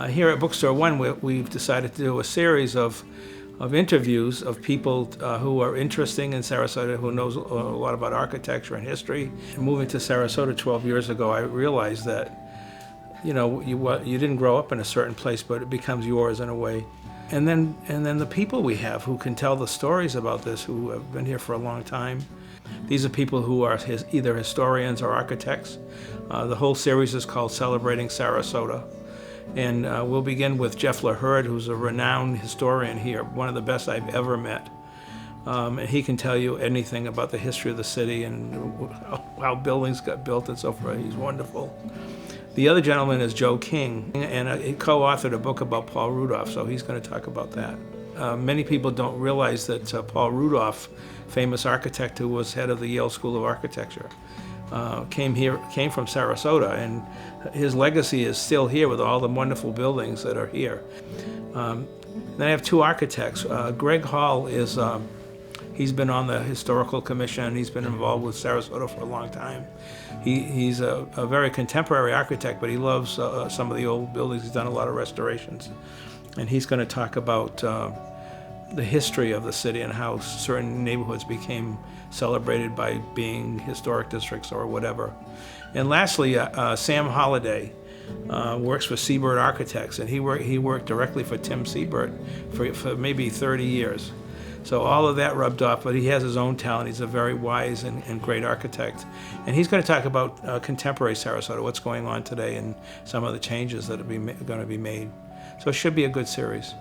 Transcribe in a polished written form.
Here at Bookstore One, we've decided to do a series of interviews of people who are interesting in Sarasota, who knows a lot about architecture and history. And moving to Sarasota 12 years ago, I realized that, you didn't grow up in a certain place, but it becomes yours in a way. And then the people we have who can tell the stories about this, who have been here for a long time. These are people who are either historians or architects. The whole series is called Celebrating Sarasota. And we'll begin with Jeff Lahurd, who's a renowned historian here, one of the best I've ever met. And he can tell you anything about the history of the city and how buildings got built and so forth. He's wonderful. The other gentleman is Joe King, and he co-authored a book about Paul Rudolph, so he's going to talk about that. Many people don't realize that Paul Rudolph, famous architect who was head of the Yale School of Architecture, came from Sarasota, and his legacy is still here with all the wonderful buildings that are here. Then I have two architects. Greg Hall he's been on the historical commission. He's been involved with Sarasota for a long time. He's a very contemporary architect, but he loves some of the old buildings. He's done a lot of restorations, and he's going to talk about the history of the city and how certain neighborhoods became celebrated by being historic districts or whatever. And lastly, Sam Holladay works for Seabird Architects, and he worked directly for Tim Seabird for maybe 30 years. So all of that rubbed off, but he has his own talent. He's a very wise and great architect. And he's going to talk about contemporary Sarasota, what's going on today, and some of the changes that are going to be made. So it should be a good series.